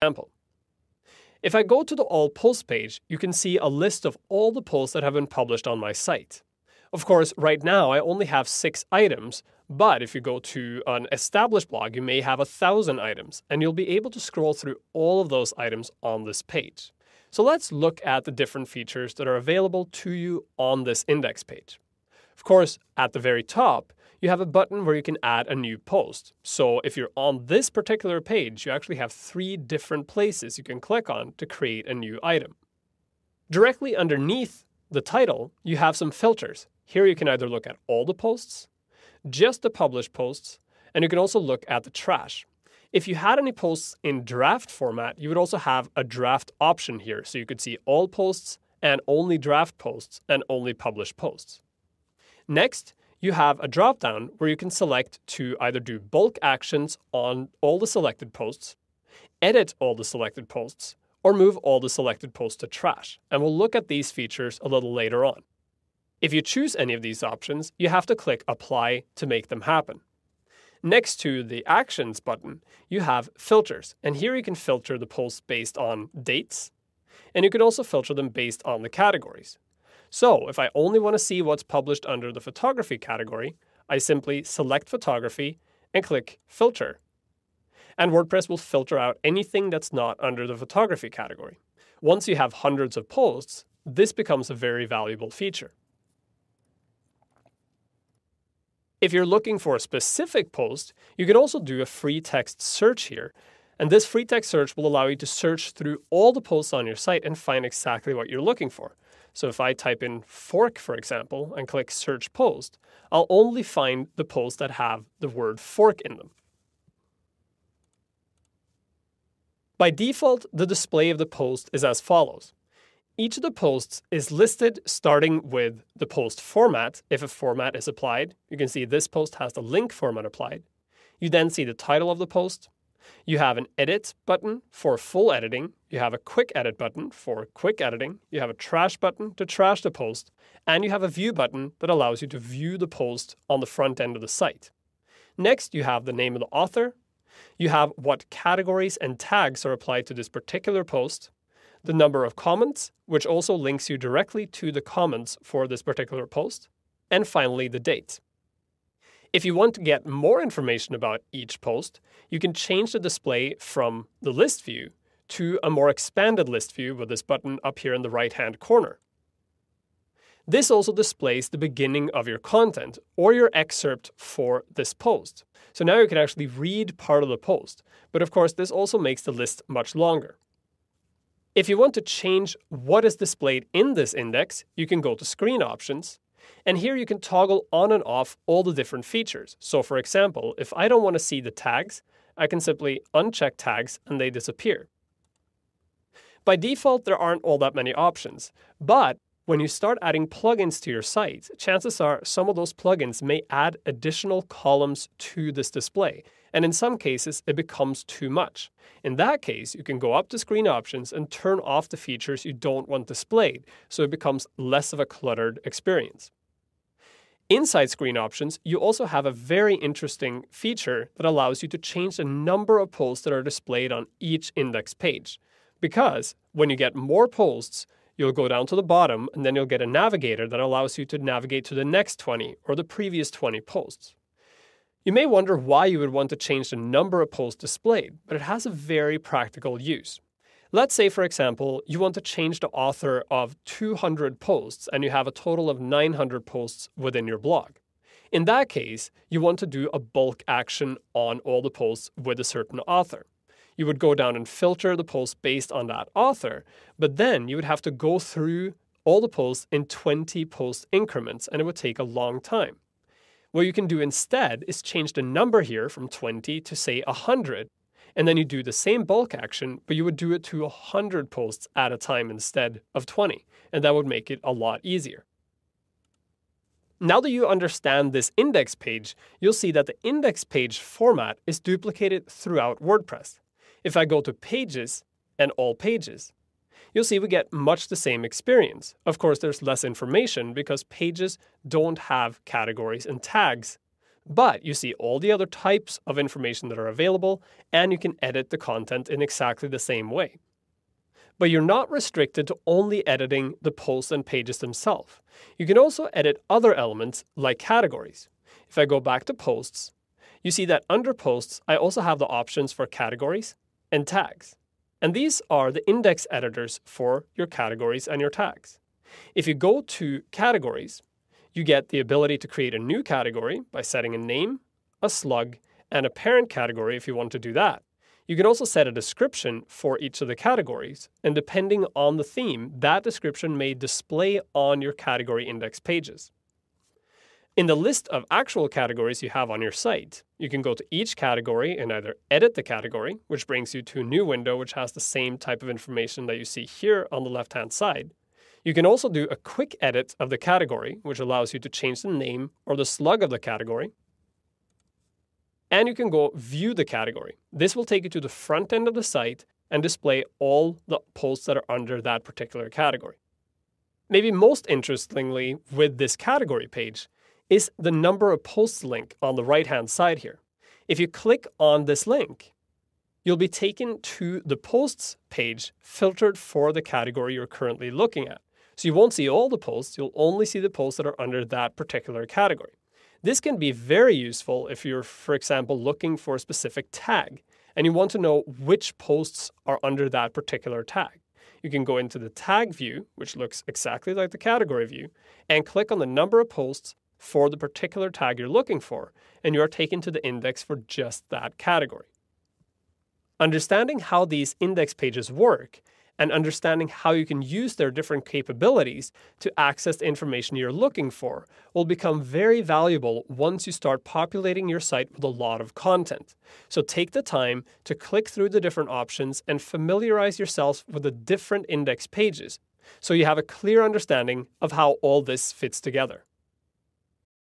example. If I go to the All Posts page, you can see a list of all the posts that have been published on my site. Of course, right now I only have 6 items, but if you go to an established blog, you may have 1,000 items, and you'll be able to scroll through all of those items on this page. So let's look at the different features that are available to you on this index page. Of course, at the very top, you have a button where you can add a new post. So if you're on this particular page, you actually have 3 different places you can click on to create a new item. Directly underneath the title, you have some filters. Here you can either look at all the posts, just the published posts, and you can also look at the trash. If you had any posts in draft format, you would also have a draft option here. So you could see all posts and only draft posts and only published posts. Next, you have a drop-down where you can select to either do bulk actions on all the selected posts, edit all the selected posts, or move all the selected posts to trash. And we'll look at these features a little later on. If you choose any of these options, you have to click Apply to make them happen. Next to the Actions button, you have Filters, and here you can filter the posts based on dates, and you can also filter them based on the categories. So if I only want to see what's published under the photography category, I simply select photography and click Filter. And WordPress will filter out anything that's not under the photography category. Once you have hundreds of posts, this becomes a very valuable feature. If you're looking for a specific post, you can also do a free text search here. And this free text search will allow you to search through all the posts on your site and find exactly what you're looking for. So if I type in fork, for example, and click Search Post, I'll only find the posts that have the word fork in them. By default, the display of the post is as follows. Each of the posts is listed starting with the post format. If a format is applied, you can see this post has the link format applied. You then see the title of the post. You have an edit button for full editing. You have a quick edit button for quick editing. You have a trash button to trash the post. And you have a view button that allows you to view the post on the front end of the site. Next, you have the name of the author. You have what categories and tags are applied to this particular post. The number of comments, which also links you directly to the comments for this particular post. And finally, the date. If you want to get more information about each post, you can change the display from the list view to a more expanded list view with this button up here in the right-hand corner. This also displays the beginning of your content or your excerpt for this post. So now you can actually read part of the post, but of course this also makes the list much longer. If you want to change what is displayed in this index, you can go to Screen Options, and here you can toggle on and off all the different features. So for example, if I don't want to see the tags, I can simply uncheck tags and they disappear. By default, there aren't all that many options, but when you start adding plugins to your site, chances are some of those plugins may add additional columns to this display, and in some cases it becomes too much. In that case, you can go up to Screen Options and turn off the features you don't want displayed, so it becomes less of a cluttered experience. Inside Screen Options, you also have a very interesting feature that allows you to change the number of posts that are displayed on each index page. Because when you get more posts, you'll go down to the bottom and then you'll get a navigator that allows you to navigate to the next 20 or the previous 20 posts. You may wonder why you would want to change the number of posts displayed, but it has a very practical use. Let's say, for example, you want to change the author of 200 posts and you have a total of 900 posts within your blog. In that case, you want to do a bulk action on all the posts with a certain author. You would go down and filter the posts based on that author, but then you would have to go through all the posts in 20 post increments, and it would take a long time. What you can do instead is change the number here from 20 to say 100, and then you do the same bulk action, but you would do it to 100 posts at a time instead of 20, and that would make it a lot easier. Now that you understand this index page, you'll see that the index page format is duplicated throughout WordPress. If I go to Pages and All Pages, you'll see we get much the same experience. Of course, there's less information because pages don't have categories and tags But you see all the other types of information that are available, and you can edit the content in exactly the same way. But you're not restricted to only editing the posts and pages themselves. You can also edit other elements like categories. If I go back to posts, you see that under posts, I also have the options for categories and tags. And these are the index editors for your categories and your tags. If you go to categories, you get the ability to create a new category by setting a name, a slug, and a parent category if you want to do that. You can also set a description for each of the categories, and depending on the theme, that description may display on your category index pages. In the list of actual categories you have on your site, you can go to each category and either edit the category, which brings you to a new window which has the same type of information that you see here on the left-hand side. You can also do a quick edit of the category, which allows you to change the name or the slug of the category. And you can go view the category. This will take you to the front end of the site and display all the posts that are under that particular category. Maybe most interestingly with this category page is the number of posts link on the right-hand side here. If you click on this link, you'll be taken to the posts page filtered for the category you're currently looking at. So you won't see all the posts, you'll only see the posts that are under that particular category. This can be very useful if you're, for example, looking for a specific tag and you want to know which posts are under that particular tag. You can go into the tag view, which looks exactly like the category view, and click on the number of posts for the particular tag you're looking for, and you are taken to the index for just that category. Understanding how these index pages work and understanding how you can use their different capabilities to access the information you're looking for will become very valuable once you start populating your site with a lot of content. So take the time to click through the different options and familiarize yourself with the different index pages so you have a clear understanding of how all this fits together.